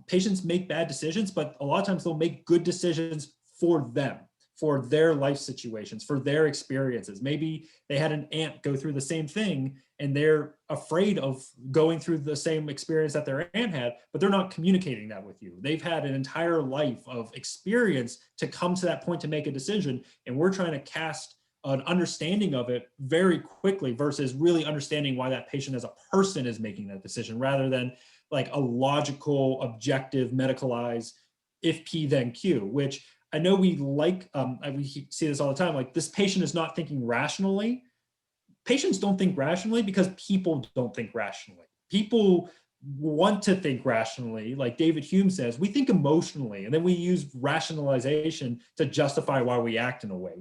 Speaker 1: patients make bad decisions, but a lot of times they'll make good decisions for them, for their life situations, for their experiences. Maybe they had an aunt go through the same thing and they're afraid of going through the same experience that their aunt had, but they're not communicating that with you. They've had an entire life of experience to come to that point to make a decision, and we're trying to cast an understanding of it very quickly versus really understanding why that patient as a person is making that decision, rather than like a logical, objective, medicalized, if P then Q, which I know we like, we see this all the time, like this patient is not thinking rationally. Patients don't think rationally because people don't think rationally. People want to think rationally, like David Hume says, we think emotionally, and then we use rationalization to justify why we act in a way.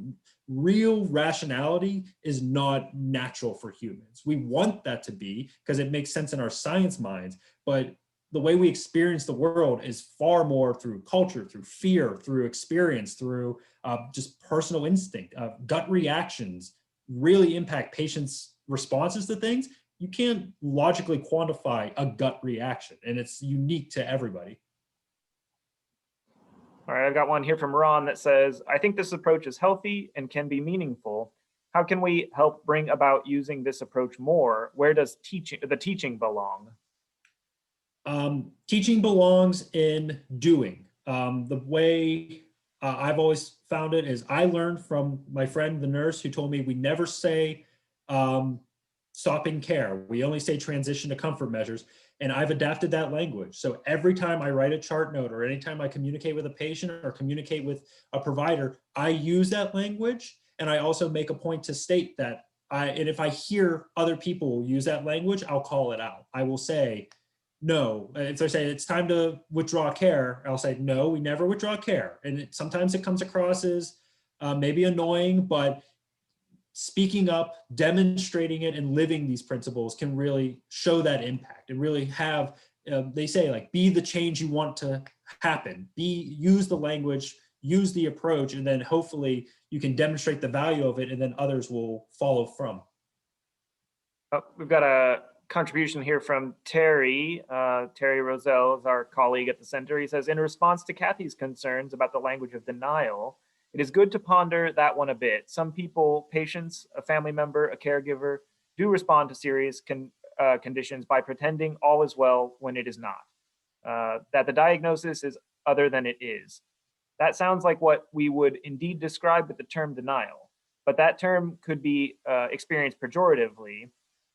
Speaker 1: Real rationality is not natural for humans. We want that to be because it makes sense in our science minds, but the way we experience the world is far more through culture, through fear, through experience, through just personal instinct. Gut reactions really impact patients' responses to things. You can't logically quantify a gut reaction, and it's unique to everybody.
Speaker 2: All right, I've got one here from Ron that says, I think this approach is healthy and can be meaningful. How can we help bring about using this approach more? Where does the teaching belong?
Speaker 1: Teaching belongs in doing. The way I've always found it is I learned from my friend, the nurse, who told me we never say stopping care. We only say transition to comfort measures. And I've adapted that language. So every time I write a chart note or anytime I communicate with a patient or communicate with a provider, I use that language. And I also make a point to state that and if I hear other people use that language, I'll call it out. I will say, no. If they say it's time to withdraw care, I'll say, no, we never withdraw care. And sometimes it comes across as maybe annoying, but speaking up, demonstrating it, and living these principles can really show that impact and really have, they say, like, be the change you want to happen. Use the language, use the approach, and then hopefully you can demonstrate the value of it, and then others will follow from.
Speaker 2: Oh, we've got a contribution here from Terry. Terry Roselle is our colleague at the center. He says, in response to Kathy's concerns about the language of denial, it is good to ponder that one a bit. Some people, patients, a family member, a caregiver, do respond to serious conditions by pretending all is well when it is not. That the diagnosis is other than it is. That sounds like what we would indeed describe with the term denial, but that term could be experienced pejoratively,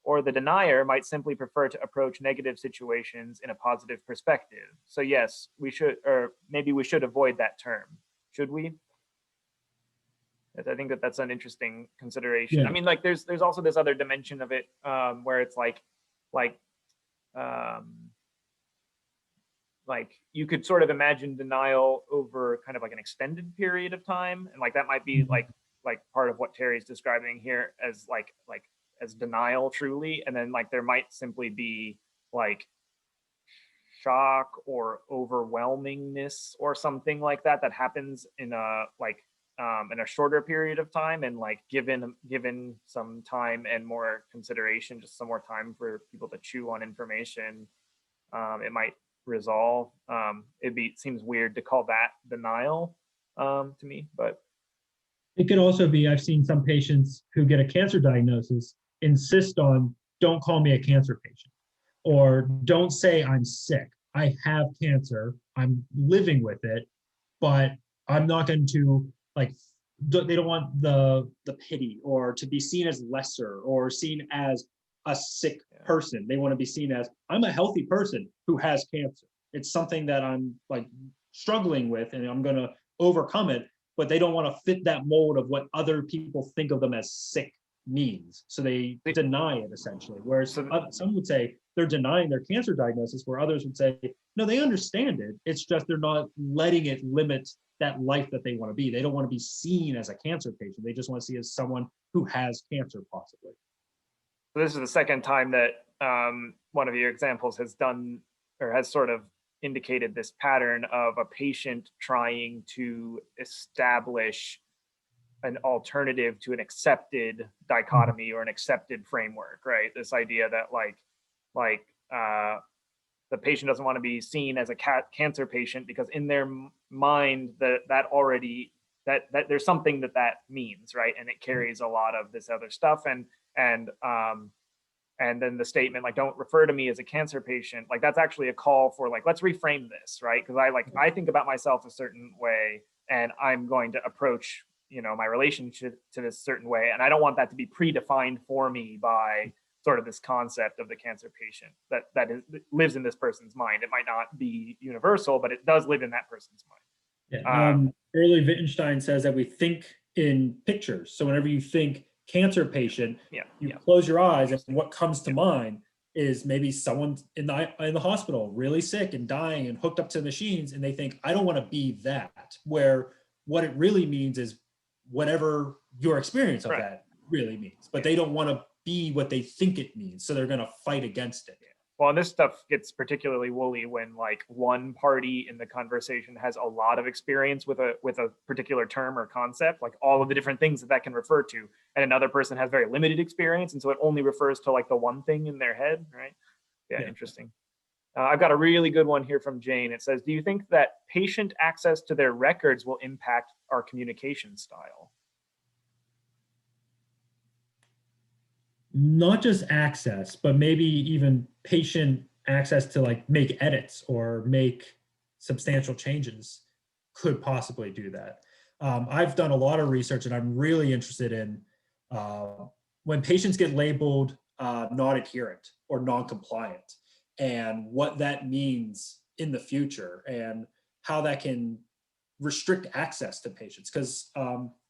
Speaker 2: or the denier might simply prefer to approach negative situations in a positive perspective. So yes, we should, or maybe we should avoid that term. Should we? I think that that's an interesting consideration.
Speaker 1: Yeah.
Speaker 2: I mean, like there's also this other dimension of it where it's like you could sort of imagine denial over kind of like an extended period of time, and like that might be like part of what Terry's describing here as like as denial truly, and then like there might simply be like shock or overwhelmingness or something like that that happens in a shorter period of time, and like given some time and more consideration, just some more time for people to chew on information, it might resolve. Seems weird to call that denial to me, but
Speaker 3: it could also be, I've seen some patients who get a cancer diagnosis insist on, don't call me a cancer patient, or don't say I'm sick. I have cancer, I'm living with it, but I'm not going to, like, they don't want the pity or to be seen as lesser or seen as a sick person. They want to be seen as, I'm a healthy person who has cancer. It's something that I'm like struggling with and I'm going to overcome it, but they don't want to fit that mold of what other people think of them as sick means. So they deny it essentially. Whereas some would say they're denying their cancer diagnosis, where others would say, no, they understand it. It's just they're not letting it limit that life that they want to be. They don't want to be seen as a cancer patient. They just want to see as someone who has cancer possibly.
Speaker 2: So this is the second time that one of your examples has done or has sort of indicated this pattern of a patient trying to establish an alternative to an accepted dichotomy or an accepted framework, right? This idea that the patient doesn't want to be seen as a cancer patient because in their mind that already there's something that means, right? And it carries a lot of this other stuff, and then the statement like, don't refer to me as a cancer patient, like that's actually a call for like, let's reframe this, right? Because I think about myself a certain way and I'm going to approach my relationship to this certain way, and I don't want that to be predefined for me by sort of this concept of the cancer patient that lives in this person's mind. It might not be universal, but it does live in that person's mind.
Speaker 1: Yeah. Early Wittgenstein says that we think in pictures. So whenever you think cancer patient, you close your eyes, and what comes to mind is maybe someone in the hospital, really sick and dying and hooked up to machines, and they think, I don't want to be that. Where what it really means is whatever your experience of that really means, but they don't want to be what they think it means, so they're going to fight against it.
Speaker 2: Well, and this stuff gets particularly woolly when like one party in the conversation has a lot of experience with a particular term or concept, like all of the different things that can refer to, and another person has very limited experience, and so it only refers to like the one thing in their head, right? Yeah. Interesting. I've got a really good one here from Jane. It says, do you think that patient access to their records will impact our communication style?
Speaker 1: Not just access, but maybe even patient access to like make edits or make substantial changes could possibly do that. I've done a lot of research, and I'm really interested in when patients get labeled not adherent or non-compliant, and what that means in the future and how that can restrict access to patients. Because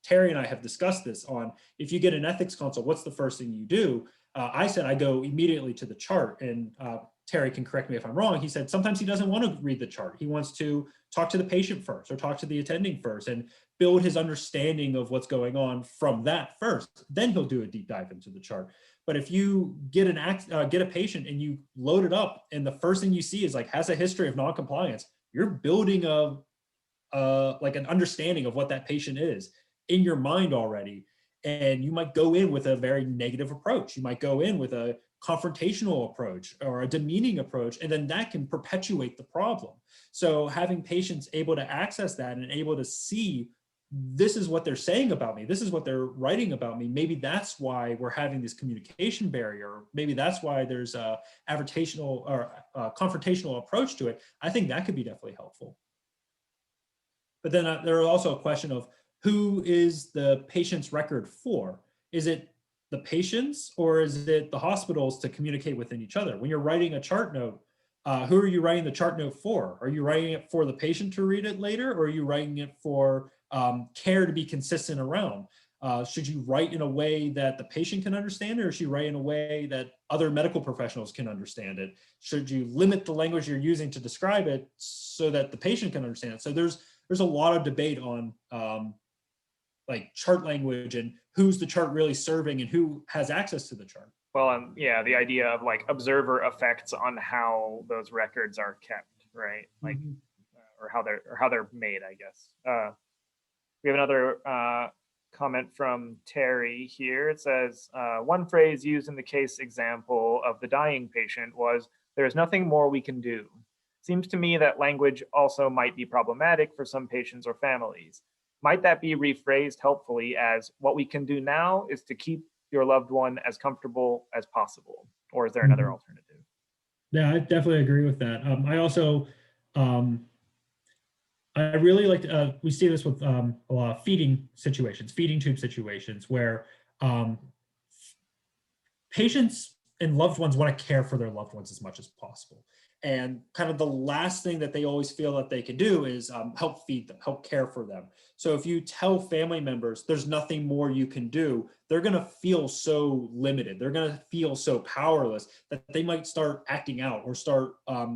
Speaker 1: Terry and I have discussed this on, if you get an ethics consult, what's the first thing you do? I said I go immediately to the chart, and Terry can correct me if I'm wrong, he said sometimes he doesn't want to read the chart. He wants to talk to the patient first or talk to the attending first and build his understanding of what's going on from that first. Then he'll do a deep dive into the chart. But if you get a patient and you load it up and the first thing you see is like has a history of non-compliance, you're building like an understanding of what that patient is in your mind already. And you might go in with a very negative approach. You might go in with a confrontational approach or a demeaning approach, and then that can perpetuate the problem. So having patients able to access that and able to see this is what they're saying about me, this is what they're writing about me, maybe that's why we're having this communication barrier, maybe that's why there's a advertational or a confrontational approach to it. I think that could be definitely helpful. But then there is also a question of who is the patient's record for? Is it the patients or is it the hospitals to communicate within each other? When you're writing a chart note, who are you writing the chart note for? Are you writing it for the patient to read it later, or are you writing it for care to be consistent around? Should you write in a way that the patient can understand it, or should you write in a way that other medical professionals can understand it? Should you limit the language you're using to describe it so that the patient can understand it? So there's a lot of debate on like chart language and who's the chart really serving and who has access to the chart.
Speaker 2: Well, yeah, the idea of like observer effects on how those records are kept, right? Like, or how they're made, I guess. We have another comment from Terry here. It says, one phrase used in the case example of the dying patient was, "There is nothing more we can do." Seems to me that language also might be problematic for some patients or families. Might that be rephrased helpfully as, "What we can do now is to keep your loved one as comfortable as possible"? Or is there another alternative?
Speaker 3: Yeah, I definitely agree with that. I also, I really like, we see this with a lot of feeding situations, feeding tube situations where patients and loved ones want to care for their loved ones as much as possible. And kind of the last thing that they always feel that they can do is help feed them, help care for them. So if you tell family members there's nothing more you can do, they're going to feel so limited. They're going to feel so powerless that they might start acting out or start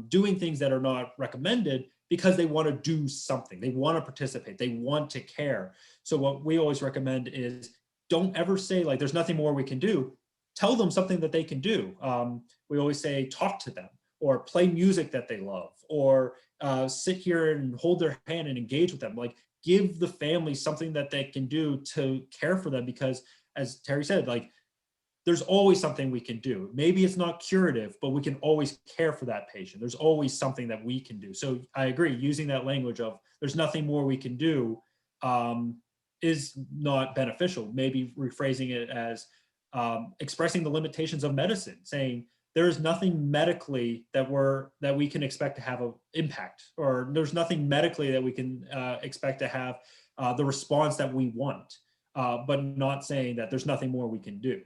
Speaker 3: doing things that are not recommended because they want to do something. They want to participate. They want to care. So what we always recommend is don't ever say like, there's nothing more we can do. Tell them something that they can do. We always say, talk to them, or play music that they love, or sit here and hold their hand and engage with them. Like, give the family something that they can do to care for them, because as Terry said, like, there's always something we can do. Maybe it's not curative, but we can always care for that patient. There's always something that we can do. So I agree, using that language of there's nothing more we can do is not beneficial. Maybe rephrasing it as expressing the limitations of medicine, saying there is nothing medically that we can expect to have an impact, or there's nothing medically that we can expect to have the response that we want, but not saying that there's nothing more we can do.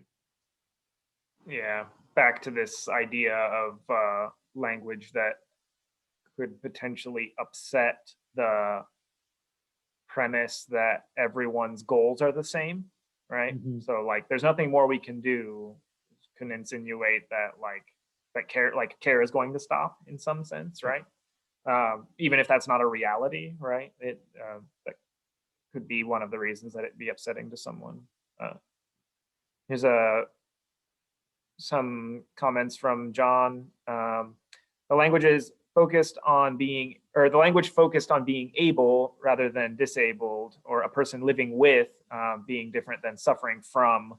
Speaker 2: Yeah, back to this idea of language that could potentially upset the premise that everyone's goals are the same, right? So like, there's nothing more we can do can insinuate that care is going to stop in some sense, right? Even if that's not a reality, right? That could be one of the reasons that it'd be upsetting to someone. Here's some comments from John. The language focused on being able rather than disabled, or a person living with being different than suffering from.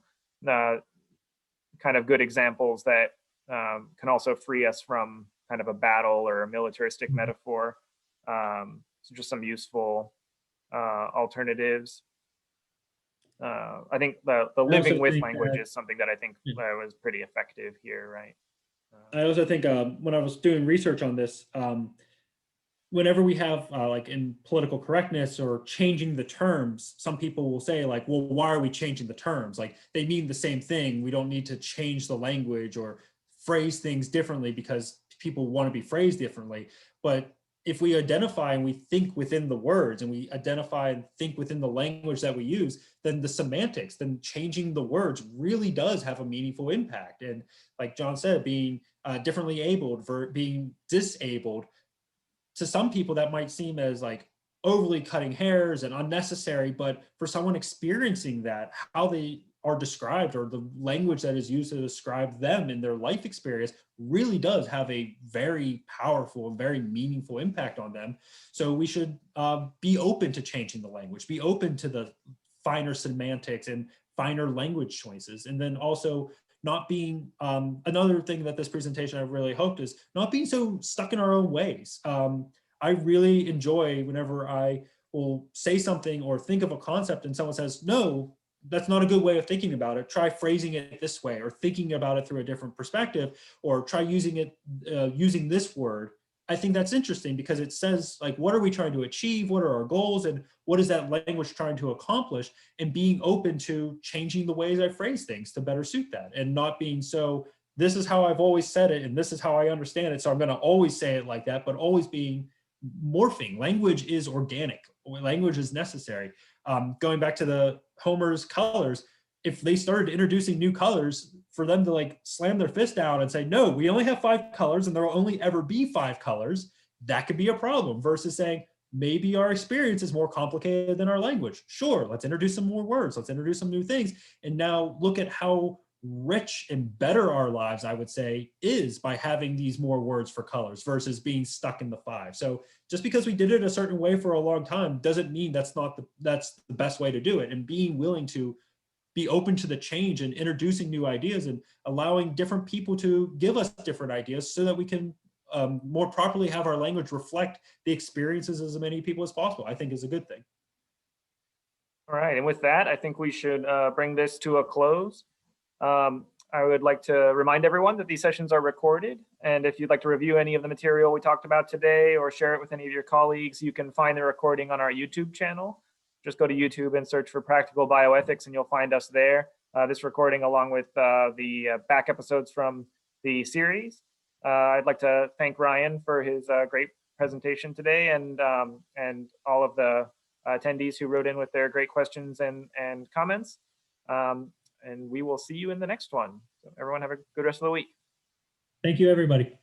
Speaker 2: Kind of good examples that can also free us from kind of a battle or a militaristic metaphor. So just some useful alternatives. I think the living with language is something that I think was pretty effective here, right?
Speaker 1: I also think when I was doing research on this, whenever we have like in political correctness or changing the terms, some people will say like, well, why are we changing the terms? Like, they mean the same thing. We don't need to change the language or phrase things differently because people want to be phrased differently. But if we identify and we think within the words and we identify and think within the language that we use, then the semantics, then changing the words really does have a meaningful impact. And like John said, being differently abled for being disabled, to some people that might seem as like overly cutting hairs and unnecessary, but for someone experiencing that, how they are described or the language that is used to describe them in their life experience really does have a very powerful and very meaningful impact on them. So we should be open to changing the language, be open to the finer semantics and finer language choices. And then also not being, another thing that this presentation I really hoped is not being so stuck in our own ways. I really enjoy whenever I will say something or think of a concept and someone says, no, that's not a good way of thinking about it. Try phrasing it this way, or thinking about it through a different perspective, or try using it, using this word. I think that's interesting because it says, like, what are we trying to achieve? What are our goals? And what is that language trying to accomplish? And being open to changing the ways I phrase things to better suit that, and not being so, this is how I've always said it, and this is how I understand it, so I'm going to always say it like that, but always being morphing. Language is organic. Language is necessary. Going back to the Homer's colors, if they started introducing new colors, for them to like slam their fist down and say, no, we only have 5 colors and there will only ever be 5 colors, that could be a problem, versus saying, maybe our experience is more complicated than our language. Sure, let's introduce some more words, let's introduce some new things. And now look at how rich and better our lives, I would say, is by having these more words for colors versus being stuck in the 5. So just because we did it a certain way for a long time doesn't mean that's the best way to do it. And being willing to be open to the change and introducing new ideas and allowing different people to give us different ideas so that we can more properly have our language reflect the experiences of as many people as possible, I think is a good thing.
Speaker 2: All right, and with that, I think we should bring this to a close. I would like to remind everyone that these sessions are recorded, and if you'd like to review any of the material we talked about today or share it with any of your colleagues, you can find the recording on our YouTube channel. Just go to YouTube and search for Practical Bioethics and you'll find us there. This recording along with the back episodes from the series. I'd like to thank Ryan for his great presentation today, and all of the attendees who wrote in with their great questions and comments. And we will see you in the next one. So everyone have a good rest of the week.
Speaker 3: Thank you, everybody.